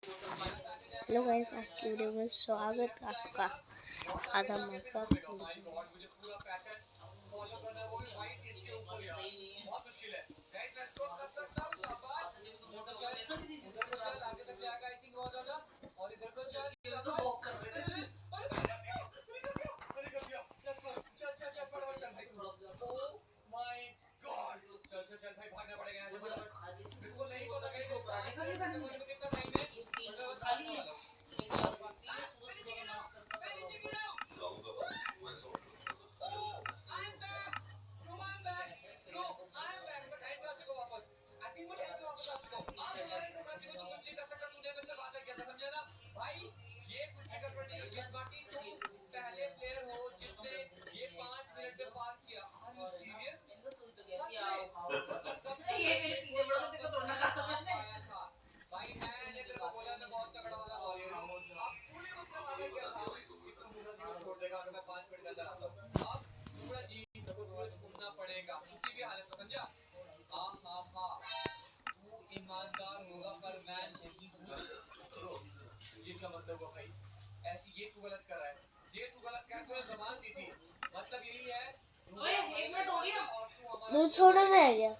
Hello guys, आज की video में स्वागत है आपका। आज हम आपका दूध छोटा सा है क्या?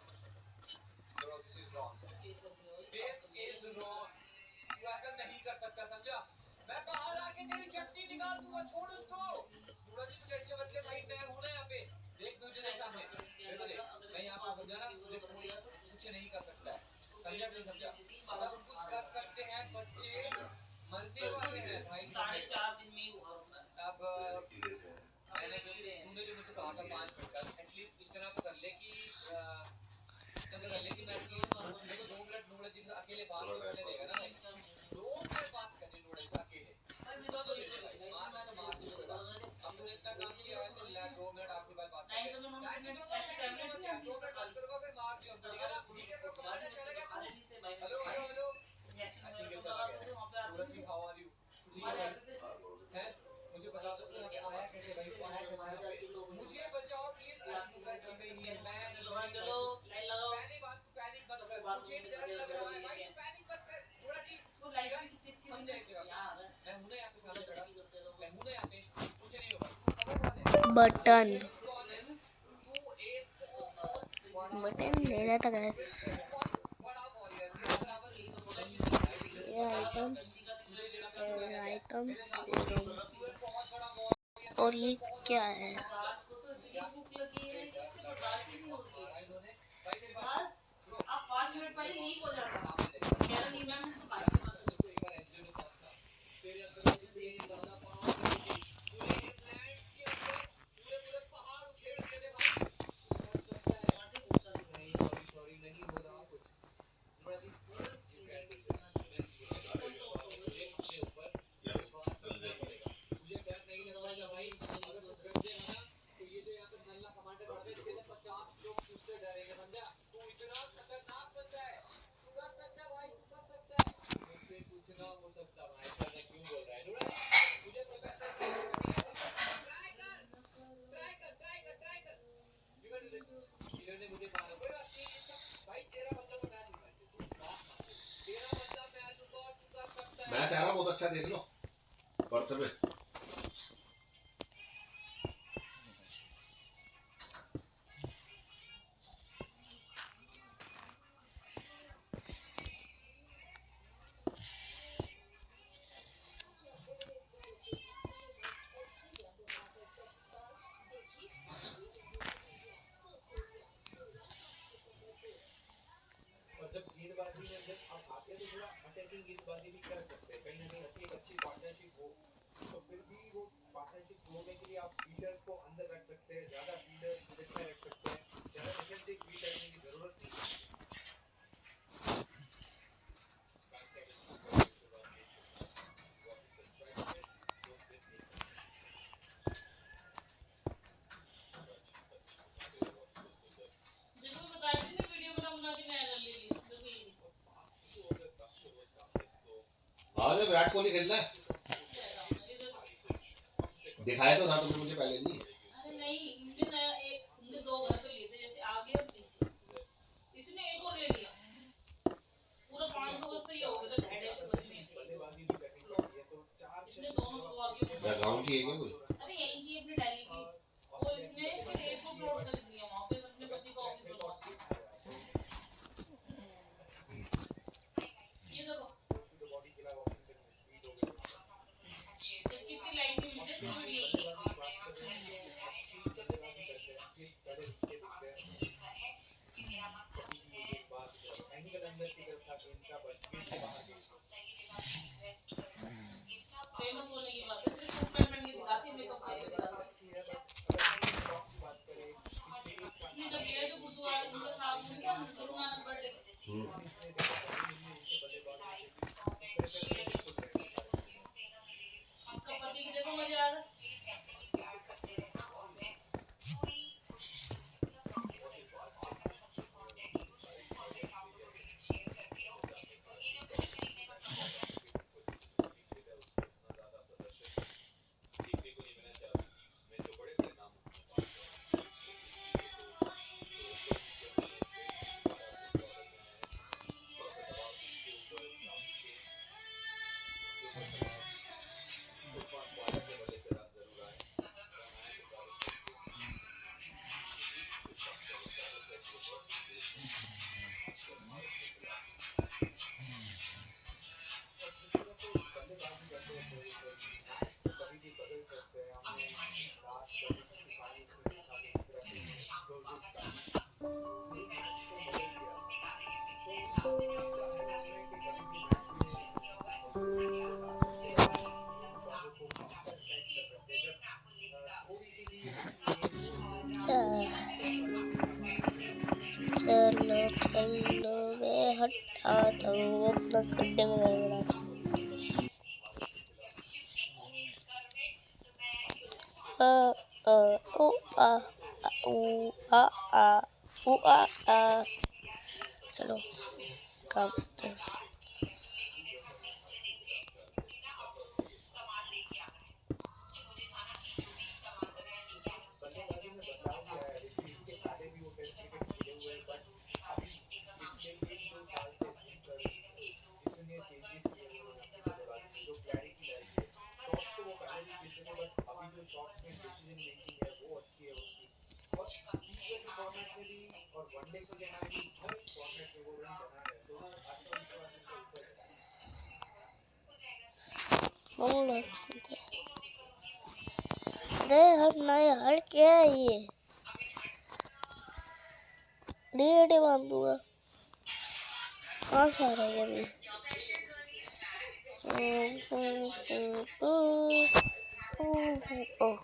बटन ले रहा था गैस। ये आइटम्स और ये क्या है? मैच आ रहा बहुत अच्छा, देख लो पर्थ में। जब गेंदबाजी में जब आप आते तो थोड़ा अटैकिंग गेंदबाजी भी कर सकते हैं, कहीं ना कहीं अच्छी एक अच्छी पार्टनरशिप हो तो फिर भी वो पार्टनरशिप होने के लिए आप फील्डर को अंदर रख सकते हैं, ज्यादा फील्डर पोजीशन में रख सकते हैं, ज्यादा डिफेंसिव फील्ड करने की जरूरत नहीं है। विराट कोहली खेलना है, दिखाया तो था तुमने मुझे पहले नहीं। अरे नहीं, इनने दो घर तो लिए थे, जैसे आगे और पीछे। इसने एक और ले लिया, पूरा 500 गज तो ये हो गया था, 250 गज में। की है क्या कोई? अरे यहीं की अपने दिल्ली की, वो इसने फिर एयरपोर्ट रोड कर दिया, वहाँ पे अपने पति का ऑफिस बनवाती है। ये देखो जब कितनी लाइन नहीं मिलती कोविड यही है। फेमस होने की बात है, सिर्फ सूट पैंट पहन के दिखाती है, मेकअप करके दिखाती है। इसने जब गया तो गुरुद्वारा उनका साहब उनका गुरु नानक बर्थडे, इसका पति की देखो मजे आ रहा है। चलो चलो मैं हटाता हूँ अपना गड्ढे में गड़बड़ाता हूँ। ओ आ ऊ आ ऊ आ। चलो काम करते हैं। अरे हर नहीं हर क्या है ये डेढ़ बांध दूंगा। कहाँ से आ रहा है अभी? ओह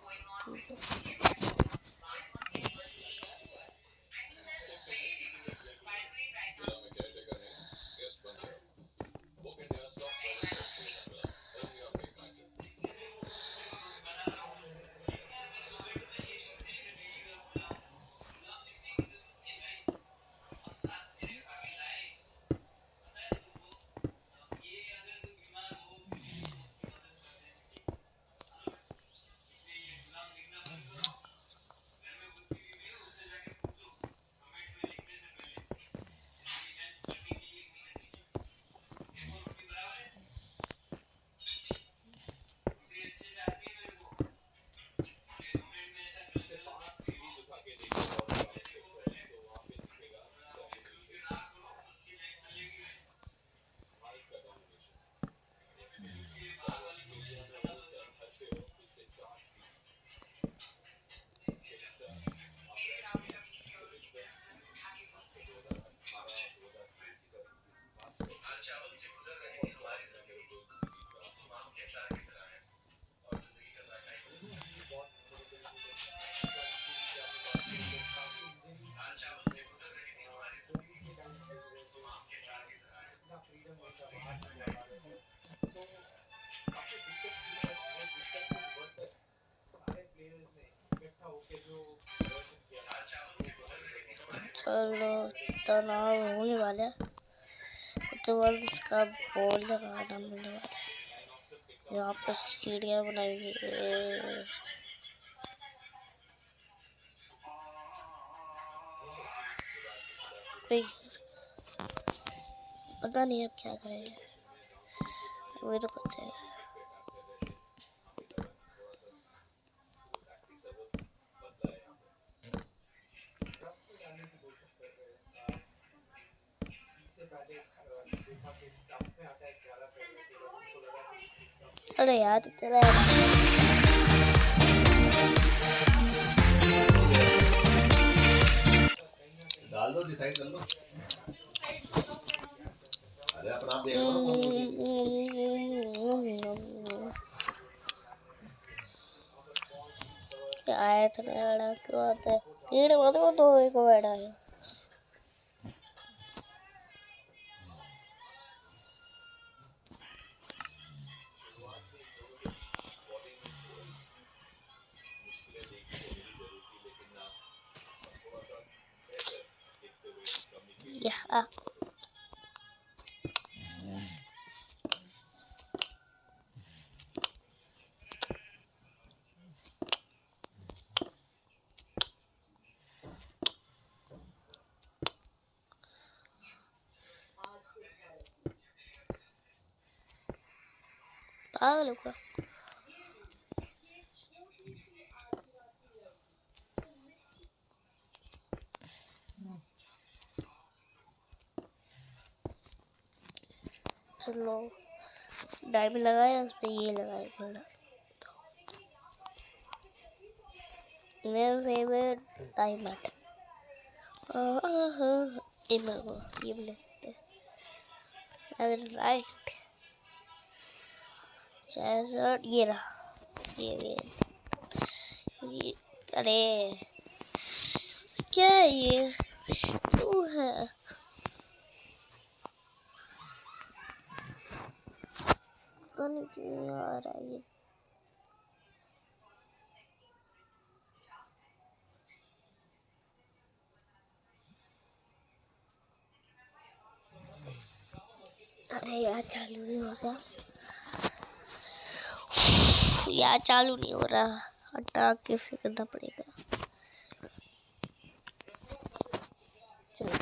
चलो तनाव होने वाला है तो इसका बॉल लगाना मिलने वाला है। यहाँ पर सीढ़ियाँ बनाई हुई है। पता नहीं अब क्या करेंगे, वही तो कुछ है। पहले देखा कि स्टाफ में आता है 11 पहले के बाद उनको लगा कि अरे यार तेरा डाल दो, डिसाइड कर लो। अरे अपना आप देख लो ना कौन सी। आया था ना क्यों आता है कीड़े मत को तो एक बैठा है। या पागल हो क्या? चलो डायमंड लगाया उस पे ये लगाया थोड़ा मेरा फेवरेट डायमंड। ये भी ले सकते हैं राइट। ये रहा ये अरे क्या है ये क्यों है? पता नहीं क्यों आ रहा है ये। अरे यार चालू नहीं हो रहा, यार चालू नहीं हो रहा, हटा के फेंकना पड़ेगा। चलो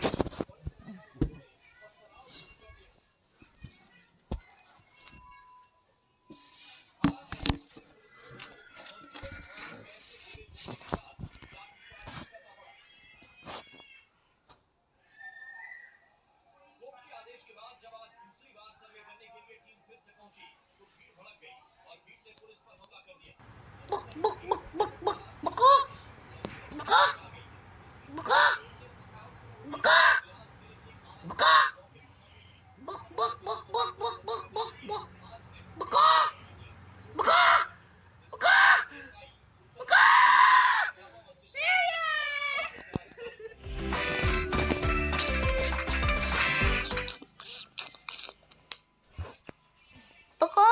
पको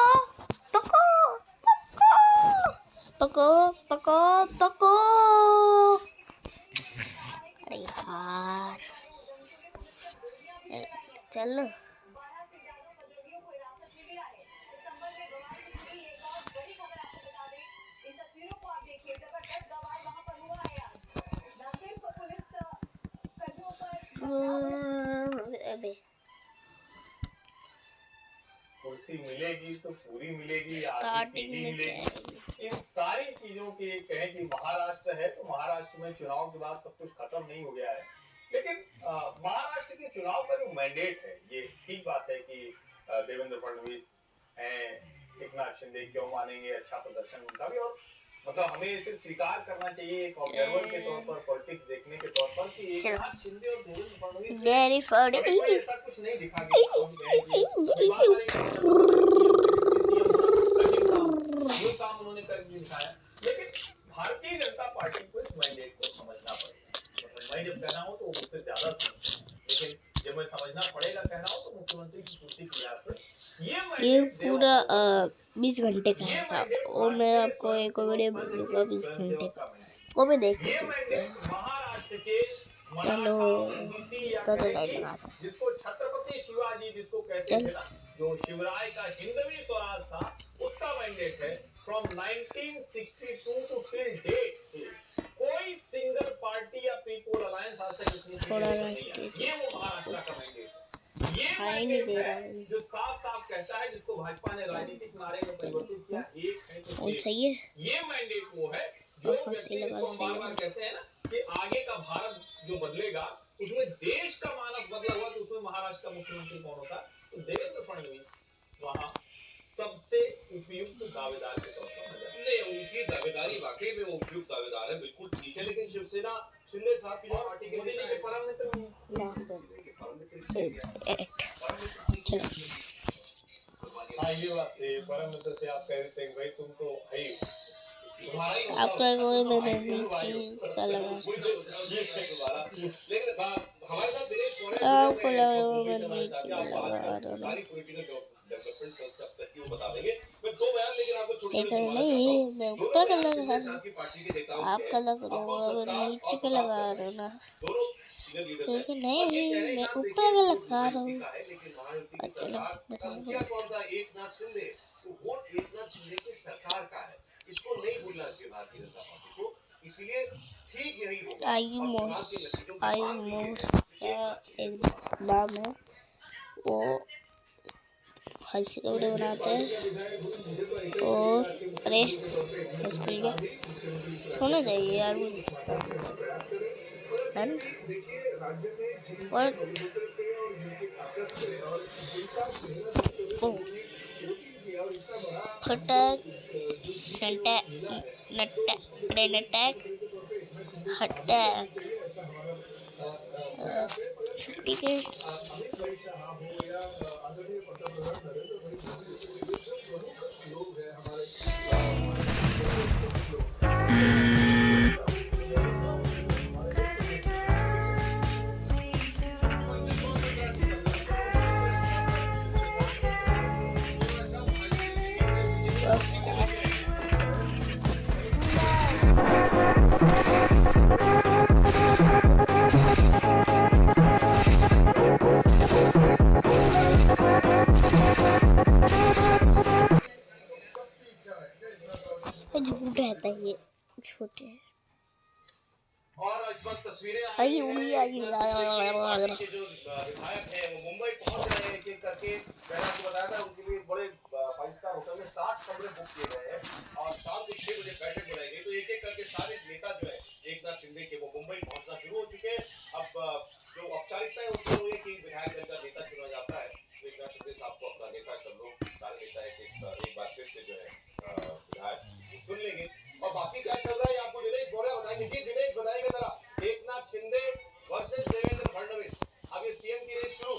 पको पको पको पको। अरे यार चल अबे कुर्सी मिलेगी तो पूरी मिलेगी, आधी स्टार्टिंग सीधी में मिलेगी। इन सारी चीजों के कहें कि महाराष्ट्र है तो महाराष्ट्र में चुनाव के बाद सब कुछ खत्म नहीं हो गया है, लेकिन महाराष्ट्र के चुनाव का जो मैंडेट है, ये ठीक बात है कि देवेंद्र फडणवीस हैं, एकनाथ शिंदे क्यों मानेंगे, अच्छा प्रदर्शन उनका भी, और मतलब हमें इसे स्वीकार करना चाहिए एक ऑब्जर्वर के तौर पर, पॉलिटिक्स देखने के तौर पर, कि एकनाथ शिंदे और देवेंद्र फडणवीस ऐसा कुछ नहीं दिखा जो काम उन्होंने करके दिखाया। लेकिन भारतीय जनता पार्टी को इस मैंडेट को समझना पड़ेगा। मतलब मैं जब कहना हूं तो मुझसे ज्यादा समझता हूं, लेकिन जब मैं समझना पड़ेगा कहना हो तो मुख्यमंत्री की कुर्सी की लिहाज से ये पूरा 20 घंटे का है और मैं आपको एक वीडियो भेजूंगा 20 घंटे का, वो भी देख सकते हैं। महाराष्ट्र के चलो तो लाइट लगा दो। जिसको छत्रपति शिवाजी जिसको कहते थे ना, जो शिवराय का हिंदवी स्वराज था, उसका मैंडेट है फ्रॉम 1962 टू टिल डेट। कोई सिंगल पार्टी या पीपल अलायंस आज तक इतनी थोड़ा नहीं आई। ये वो महाराष्ट्र का मैंडेट है। ये खाई नहीं दे रहा है जो साफ साफ कहता है, जिसको भाजपा ने राजनीतिक नारे में परिवर्तित किया, एक है तो और सही है। ये मैंडेट वो है जो सही लगा, व्यक्ति, जिसको हम बार-बार कहते हैं ना कि आगे का भारत जो बदलेगा उसमें देश का मानस बदला हुआ तो उसमें महाराष्ट्र का मुख्यमंत्री कौन होता? तो देवेंद्र फडणवीस वहां सबसे उपयुक्त दावेदार के तौर पर नजर नहीं, उनकी दावेदारी वाकई में वो उपयुक्त दावेदार है, बिल्कुल ठीक है, लेकिन शिवसेना शिंदे साहब की पार्टी के मोदी जी के परम मित्र चलो हाँ ये बात सही है, परम मित्र से आप कह रहे थे भाई तुम तो है ही आपका कोई मैंने नीचे का लगा हमारे साथ दिनेश आपको लगा वो मैं नीचे का लगा रहा हूँ लेकिन नहीं मैं ऊपर का लगा रहा हूँ आपका लगा रहा हूँ वो नीचे का लगा रहा हूँ ना लेकिन नहीं मैं ऊपर का लगा रहा हूँ अच्छा लग बताइए वोट एकनाथ शिंदे की सरकार का है, इसको नहीं भूलना चाहिए भारतीय जनता पार्टी को, इसलिए ठीक यही होगा। आयु मोस का एक नाम है वो हंसी कपड़े बनाते हैं और अरे स्कूल का सोना चाहिए यार मुझे और फटक नटक हटक टिकट्स झूठ रहता है ये छोटे और इस वक्त तस्वीरें आई उड़ी आई के जो विधायक हैं वो मुंबई पहुंच रहे हैं एक-एक करके। मैंने आपको बताया था उनके लिए बड़े 5 स्टार होटल में 60 कमरे बुक किए गए हैं और शाम को 6 बजे बैठक बुलाई गई। तो एक-एक करके सारे नेता जो है एकनाथ शिंदे के वो मुंबई पहुंचना शुरू हो चुके हैं। अब जो औपचारिकता है उसमें वो ये कि विधायक दल का नेता चुना जाता है। एकनाथ शिंदे साहब को अपना नेता सब लोग सारे नेता एक बार फिर से जो है विधायक चुन लेंगे। और बाकी क्या चल रहा है आपको दिनेश बोरा बताएंगे। जी दिनेश बताइए जरा, एकनाथ शिंदे वर्सेस देवेंद्र फडणवीस, अब ये सीएम की रेस शुरू।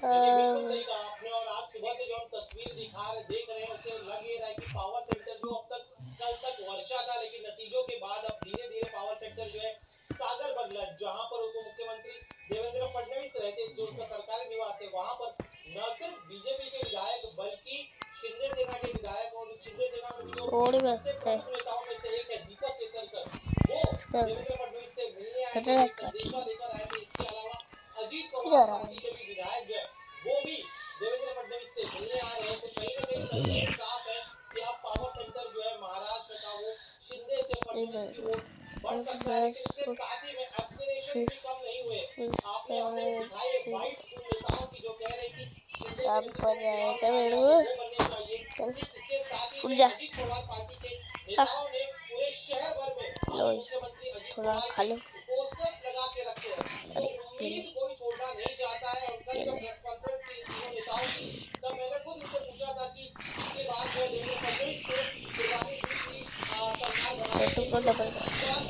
बिल्कुल सही कहा आपने। और आज सुबह से जो हम तस्वीर देख रहे हैं उससे लग ये रहा है कि पावर सेक्टर जो अब तक कल तक वर्षा था, लेकिन नतीजों के बाद अब धीरे धीरे पावर सेक्टर जो है सागर बदला, जहां पर उप मुख्यमंत्री देवेंद्र फडणवीस रहते जो उनका सरकारी निवास है, वहां पर न सिर्फ बीजेपी के विधायक बल्कि शिंदे सेना के विधायक और शिंदे सेना में जो नेताओं में से एक है दीपक केसरकर, वो देवेंद्र फडणवीस से मिलने आए थे, संदेशा लेकर आए थे। इसके अलावा अजीत पवार पार्टी के भी विधायक जो है वो भी देवेंद्र फडणवीस से मिलने आ रहे हैं। तो कहीं ना कहीं संदेश साफ है कि अब पावर सेक्टर जो है महाराष्ट्र का वो शिंदे से फडणवीस की ओर बढ़ सकता है। इसके साथ ही में एस्पिरेशन भी कम नहीं हुए। आपने अपने दिखाए वाइट नेताओं की जो कह रही थी आप पर जाएगा मेरे चल उठ जा नेताओं ने पूरे शहर भर में मुख्यमंत्री अजीत थोड़ा पवार खा लो पोस्टर्स लगा के रखे हैं। अरे उम्मीद कोई छोड़ना नहीं चाहता है। उनका जब प्रेस कॉन्फ्रेंस थी तीनों नेताओं की, तब मैंने खुद उनसे पूछा था कि इसके बाद जो देवेंद्र फडणवीस को पुरानी की सरकार बनाने को डबल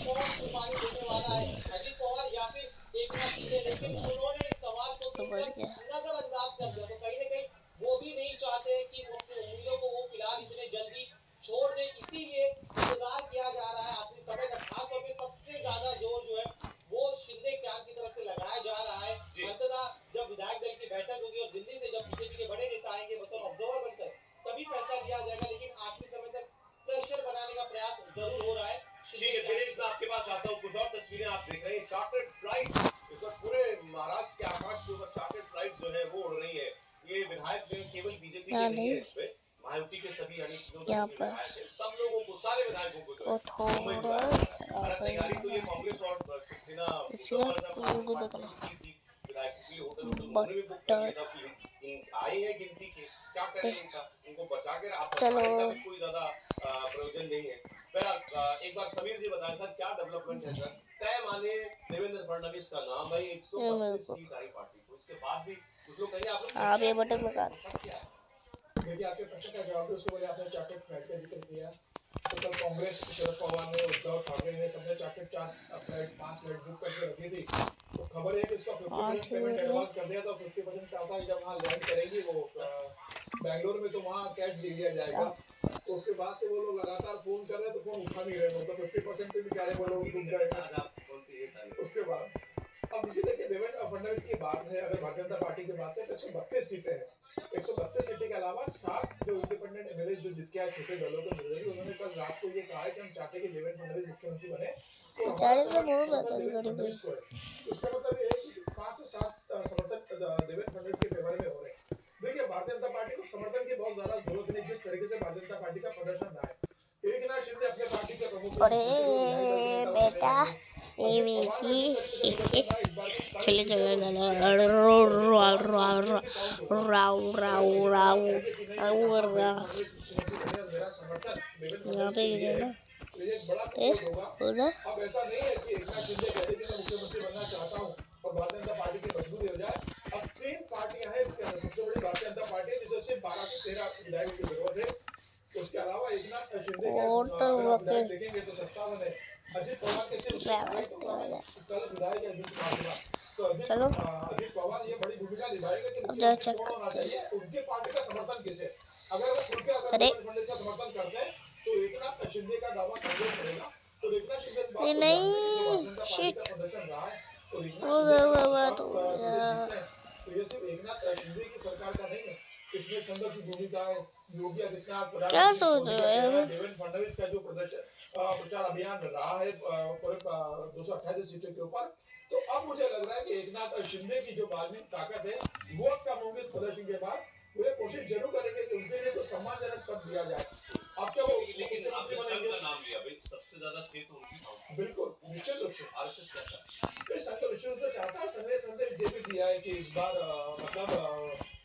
कौन कुर्बानी देने वाला है, अजीत पवार या फिर एकनाथ शिंदे। लेकिन उन्होंने इस सवाल को नजरअंदाज कर दिया। तो कहीं ना कहीं वो भी नहीं चाहते कि उनकी उम्मीदों को वो फिलहाल इतने जल्दी छोड़ दे, इसीलिए इंतजार किया जा रहा है आखिरी समय तक। खासतौर पे सबसे ज्यादा जोर जो है वो शिंदे कैंप की तरफ से लगाया जा रहा है। अंततः जब विधायक दल की बैठक होगी और दिल्ली से जब बीजेपी के बड़े नेता आएंगे बतौर ऑब्जर्वर बनकर, तभी फैसला लिया जाएगा। लेकिन आखिरी समय तक प्रेशर बनाने का प्रयास जरूर हो रहा है। ठीक है दिनेश, मैं आपके पास आता हूँ। कुछ और तस्वीरें आप देख रहे हैं, चार्टर्ड फ्लाइट इस वक्त पूरे महाराष्ट्र के आकाश के ऊपर चार्टर्ड फ्लाइट जो है वो उड़ रही है। ये विधायक जो है केवल बीजेपी के नहीं है, इसमें महायुति के सभी यानी यहाँ पर सब लोगों को, सारे विधायकों को जो है थोड़ा तैयारी तो ये कांग्रेस और शिवसेना आई है गिनती की, क्या करें इनको बचा के आप चलो कोई ज्यादा प्रयोजन नहीं है। एक बार समीर जी बताएं सर क्या डेवलपमेंट है सर? तय माने देवेंद्र फडणवीस का नाम भाई, ये 132 मेरे को सीट आई पार्टी को, उसके बाद भी कुछ लोग कहेंगे आपने आप चर्चा ये की बटन है, लगा तो क्या है? देखिए, आपके प्रश्न का जवाब दो, उसके पहले आपने चार्टेड फ्लाइट का जिक्र किया। तो कल कांग्रेस शरद पवार ने, उद्धव ठाकरे ने सबने चार्टेड 5 फ्लाइट बुक करके रखी थी। तो खबर है कि इसका 50% पेमेंट एडवांस कर दिया, तो 50% का आता है जब वहाँ लैंड करेंगी वो बैंगलोर में, तो वहाँ कैश दे दिया जाएगा। तो उसके बाद से वो लोग लगातार फोन कर रहे हैं, तो फोन उठा नहीं रहे, मतलब 50% पे भी कह रहे वो लोग रुक गए हैं। उसके बाद अब इसी देखिए, देवेंद्र फडणवीस की बात है, अगर भारतीय जनता पार्टी की बात है तो 132 सीटें हैं। 132 सीटें के अलावा 7 जो इंडिपेंडेंट एमएलए जो जीत के आए छोटे दलों के निर्दलीय, उन्होंने कल रात को ये कहा है कि हम चाहते हैं कि देवेंद्र फडणवीस मुख्यमंत्री बने, तो हमारा बेचारे से बहुत समर्थन बटन देवेंद्र करी हुई। फडणवीस को है। उसका मतलब ये है कि 5 से 7 समर्थन देवेंद्र फडणवीस के फेवर में हो रहे हैं। देखिए, भारतीय जनता पार्टी को समर्थन की बहुत ज्यादा जरूरत नहीं, जिस तरीके से भारतीय जनता पार्टी का प्रदर्शन रहा है। एकनाथ शिंदे अपने पार्टी के प्रमुख अरे बेटा देवी की चले चले यहाँ पे गिरे ना उधर। अब ऐसा नहीं है कि एकनाथ शिंदे कहते कि मैं मुख्यमंत्री बनना चाहता हूँ और भारतीय जनता पार्टी की मजबूरी हो जाए। अब 3 पार्टियां हैं इसके अंदर, सबसे बड़ी भारतीय जनता पार्टी है जिसे सिर्फ 12 से 13 विधायकों की जरूरत है। उसके अलावा एकनाथ शिंदे के देखेंगे तो 57 है। अजित पवार के सिर्फ कल विधायक अजित पवार, तो अजित पवार ये बड़ी भूमिका निभाएगा कि मुख्यमंत्री कौन होना चाहिए, उनके पार्टी का समर्थन किसे। अगर वो खुद के देवेंद्र फडणवीस का समर्थन करते हैं तो एकनाथ शिंदे का दावा कांग्रेस करेगा। तो एकनाथ शिंदे इस बात को जानते हैं कि भारतीय जनता पार्टी का प्रदर्शन रहा है और एकनाथ तो ये सिर्फ एकनाथ शिंदे की सरकार का नहीं है, इसमें संघ की भूमिका है। योगी आदित्यनाथ क्या सोच रहे हैं? देवेंद्र फडणवीस का जो प्रचार अभियान रहा है पूरे 228 सीटों के ऊपर, तो अब मुझे लग रहा है कि एकनाथ शिंदे की जो बाज़ी ताकत है वो अब कम होंगे इस प्रदर्शन के बाद। वो ये कोशिश जरूर करेंगे कि उनके लिए तो सम्मानजनक पद दिया जाए। अब क्या वो मुख्यमंत्री बनेंगे? नाम लिया भाई, सबसे ज्यादा सीट उनकी। बिल्कुल, निश्चित रूप से आरएसएस कहता है संघ तो निश्चित रूप से चाहता है। संघ ने संदेश ये भी दिया है कि इस बार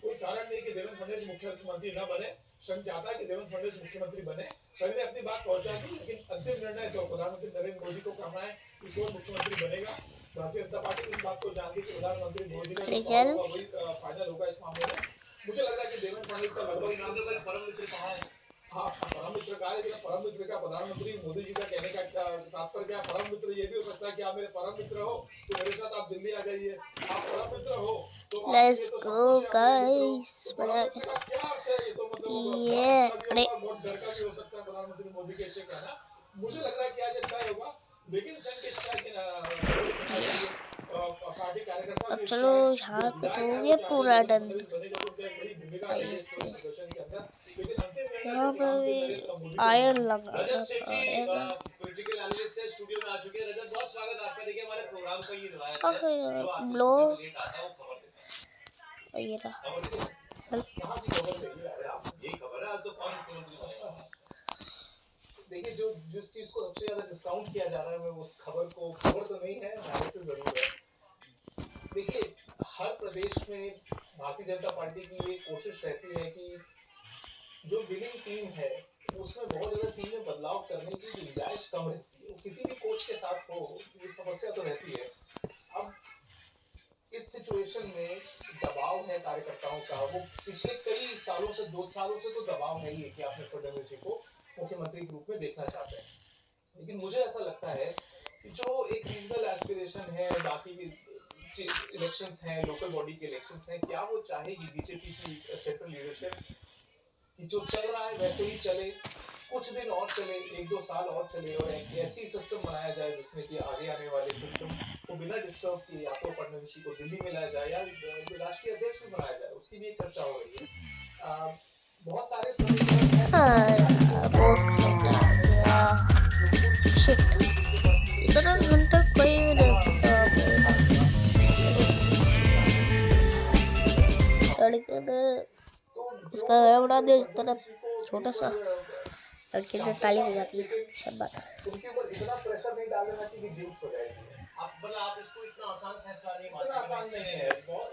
कोई कारण नहीं कि देवेंद्र फडणवीस मुख्यमंत्री न बने। संघ चाहता है कि देवेंद्र फडणवीस मुख्यमंत्री बने। संघ ने अपनी बात पहुंचा दी, लेकिन अंतिम निर्णय तो प्रधानमंत्री नरेंद्र मोदी को करना है कि कौन मुख्यमंत्री बनेगा। भारतीय जनता पार्टी इस बात को जानती है कि प्रधानमंत्री मोदी का वही फाइनल होगा इस मामले में। मुझे लग रहा है कि देवेंद्र फडणवीस का लगभग नाम तो परम मित्र कहा है। हाँ, परम मित्र कहा है, लेकिन परम मित्र का प्रधानमंत्री मोदी जी का कहने का तात्पर्य क्या? परम मित्र ये भी हो सकता है कि आप मेरे परम मित्र हो तो मेरे साथ आप दिल्ली आ जाइए। आप परम मित्र हो तो लेट्स गो गाइस। क्या अर्थ है? ये तो मतलब ये बहुत डर का भी हो सकता है प्रधानमंत्री मोदी के ऐसे कहना। मुझे लग रहा है कि आज अच्छा होगा, लेकिन संघ की इच्छा है कि पार्टी कार्यकर्ता अब चलो यहाँ पे तो हो गया पूरा डन सही से। यहाँ पे भी आयरन लगाना पड़ेगा। पॉलिटिकल एनालिस्ट है, स्टूडियो में आ चुके हैं। रजत, बहुत स्वागत आपका। देखिए हमारे प्रोग्राम का ये रिवायत है, जो आपको ब्लो लेट आता है वो खबर देता है। ये रहा यही खबर है, आज तो कौन मुख्यमंत्री बनेगा। देखिए, जो जिस चीज को सबसे ज्यादा डिस्काउंट किया जा रहा है, मैं उस खबर तो नहीं है, एनालिसिस जरूर है। देखिए, हर प्रदेश में भारतीय जनता पार्टी की ये कोशिश रहती है कि जो विनिंग टीम है उसमें बहुत ज्यादा टीम में बदलाव करने की गुंजाइश कम रहती है। वो किसी भी कोच के साथ हो, ये समस्या तो रहती है। अब इस सिचुएशन में दबाव है कार्यकर्ताओं का, वो पिछले कई सालों से 2 सालों से तो दबाव है ही कि आपने फडणवीस जी को मुख्यमंत्री के रूप में देखना चाहते हैं। लेकिन मुझे ऐसा लगता है कि जो एक रीजनल एस्पिरेशन है, बाकी की इलेक्शंस हैं, लोकल बॉडी के इलेक्शंस हैं, क्या वो चाहेगी बीजेपी की सेंट्रल लीडरशिप कि जो चल रहा है वैसे ही चले, कुछ दिन और चले, 1-2 साल और चले और एक ऐसी सिस्टम बनाया जाए जिसमें कि आगे आने वाले सिस्टम को बिना डिस्टर्ब किए या तो फडणवीस जी को दिल्ली में लाया जाए या राष्ट्रीय अध्यक्ष भी बनाया जाए, उसकी भी एक चर्चा हो रही है। बहुत सारे घंटा कोई लड़के ने उसका घर बना दिया इस तरफ छोटा सा, लड़के से ताली हो जाती है। सब बात उनके ऊपर इतना प्रेशर नहीं डालना चाहिए कि जिंक्स हो जाएगी। आप इसको इतना आसान फैसला नहीं इतना आसान नहीं है, बहुत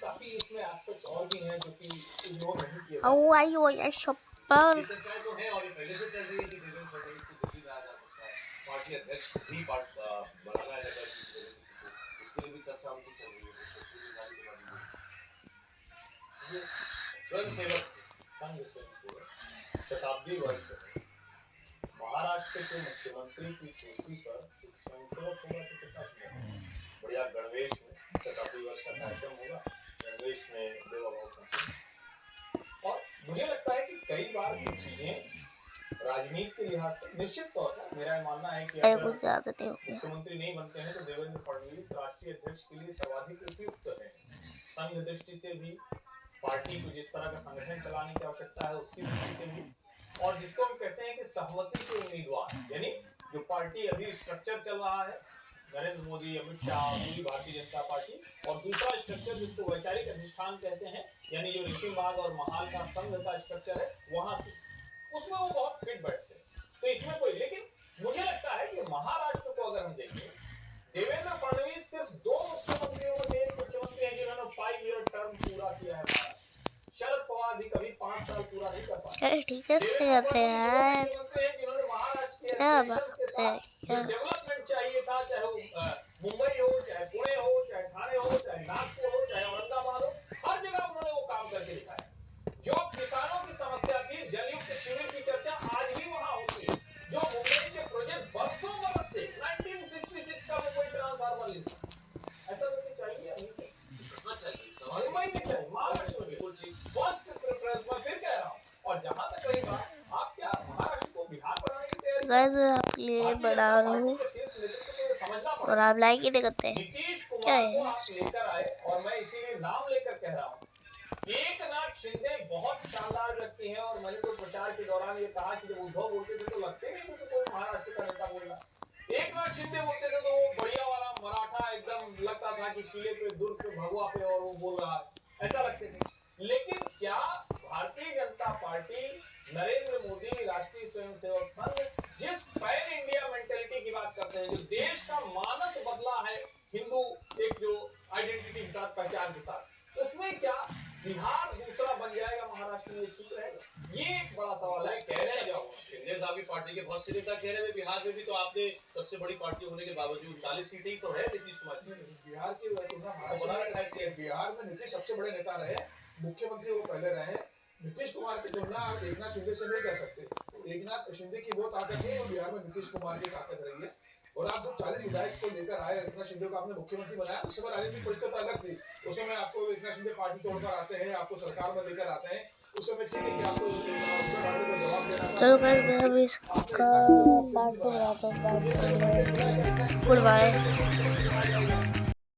काफी इसमें एस्पेक्ट्स और भी हैं जो कि इग्नोर नहीं किए। आओ आई हो या शप्पर चर्चाएं तो है और ये पहले से चल रही है कि देवेंद्र फडणवीस राष्ट्रीय अध्यक्ष भी बनाना है अगर किसी को, उसके लिए भी चर्चा उनकी चल रही है। ये स्वयंसेवक संघ स्वयंसेवक शताब्दी वर्ष है। महाराष्ट्र के मुख्यमंत्री की कुर्सी पर एक स्वयंसेवक होगा तो कितना अच्छा है। बढ़िया गणवेश में शताब्दी वर्ष का कार्यक्रम होगा, गणवेश में देवाभाव का। और मुझे लगता है कि कई बार कुछ चीजें राजनीति के लिहाज से निश्चित तौर पर मेरा ये मानना है कि अरे अगर कुछ ज्यादा नहीं हो गया। मुख्यमंत्री नहीं बनते हैं तो देवेंद्र फडणवीस राष्ट्रीय अध्यक्ष के लिए सर्वाधिक उपयुक्त है। संघ दृष्टि से भी, पार्टी को जिस तरह का संगठन चलाने की आवश्यकता है उसकी दृष्टि से भी, और जिसको हम कहते हैं कि सहमति के उम्मीदवार, यानी जो पार्टी अभी स्ट्रक्चर चल रहा है, नरेंद्र मोदी, अमित शाह, पूरी भारतीय जनता पार्टी, और दूसरा स्ट्रक्चर जिसको वैचारिक अधिष्ठान कहते हैं, यानी जो ऋषि बाग और महाल का संघ का स्ट्रक्चर है, वहां से उसमें वो बहुत फिट बैठते हैं। तो इसमें कोई, लेकिन मुझे लगता है कि महाराष्ट्र को अगर हम देखें, देवेंद्र फडणवीस सिर्फ 2 मुख्यमंत्रियों में से एक मुख्यमंत्री हैं जिन्होंने 5 ईयर टर्म पूरा किया है। शरद पवार भी कभी 5 साल पूरा नहीं कर पाए। अरे ठीक है से आते हैं यार, मुख्यमंत्री हैं जिन्होंने महाराष्ट्र के क्या एस्पिरेशंस बात के है साथ क्या। जो डेवलपमेंट चाहिए था, चाहे वो मुंबई हो, चाहे पुणे हो, चाहे ठाणे हो, चाहे नागपुर हो, चाहे औरंगाबाद हो, हर जगह उन्होंने वो काम करके दिखाया। जो किसानों की समस्या थी, जलयुक्त शिविर की चर्चा आज भी वहां होती है। जो मुंबई के प्रोजेक्ट बरसों बरस से 1966 का भी कोई ट्रांसफार्मर नहीं था। ऐसा तो चाहिए या नहीं चाहिए? मुंबई में चाहिए, महाराष्ट्र में बिल्कुल ठीक। फर्स्ट प्रेफरेंस मैं फिर कह रहा हूँ। और जहां तक रही बात, आप क्या महाराष्ट्र को बिहार बनाने की तैयारी? गाइस मैं आपके लिए बना रहा हूँ और आप लाइक ही नहीं करते। नीतीश क्या कुमार है? को आप लेकर आए, और मैं इसीलिए नाम लेकर कह रहा हूँ। एकनाथ शिंदे बहुत शानदार व्यक्ति हैं, और मैंने तो प्रचार के दौरान ये कहा कि जब उद्धव बोलते थे तो लगते नहीं थे कि कोई महाराष्ट्र का नेता बोल रहा। एकनाथ शिंदे बोलते थे तो वो बढ़िया वाला मराठा एकदम लगता था कि किले पे, दुर्ग पे, भगवा पे और वो बोल रहा है, ऐसा लगते थे। लेकिन क्या भारतीय जनता पार्टी, नरेंद्र मोदी, राष्ट्रीय स्वयंसेवक संघ जिस पैन इंडिया मेंटेलिटी की बात करते हैं, जो देश का मानस बदला है हिंदू एक जो आइडेंटिटी के साथ, पहचान के साथ, उसमें क्या बिहार दूसरा बन जाएगा, महाराष्ट्र में ठीक रहेगा? ये एक बड़ा सवाल है। कह रहे हैं जब शिंदे साहब की पार्टी के बहुत से नेता कह रहे हैं बिहार में भी तो आपने सबसे बड़ी पार्टी होने के बावजूद 40 सीटें ही तो है नीतीश कुमार की। बिहार की तुलना बिहार में नीतीश सबसे बड़े नेता रहे, मुख्यमंत्री वो पहले रहे। नीतीश कुमार की तुलना आप एकनाथ शिंदे से नहीं कर सकते। एकनाथ शिंदे की वो ताकत नहीं है, बिहार में नीतीश कुमार की ताकत रही है। और आप जब 40 विधायक को लेकर आए, एकनाथ शिंदे को आपने मुख्यमंत्री बनाया, उस समय राजनीतिक परिस्थिति अलग थी। उस समय आपको एकनाथ शिंदे पार्टी तोड़कर आते हैं, आपको सरकार में लेकर आते हैं, उस समय ठीक है कि आपको जवाब देना। चलो गाइस मैं अभी इसका पार्ट 2 बनाता हूँ। Good bye.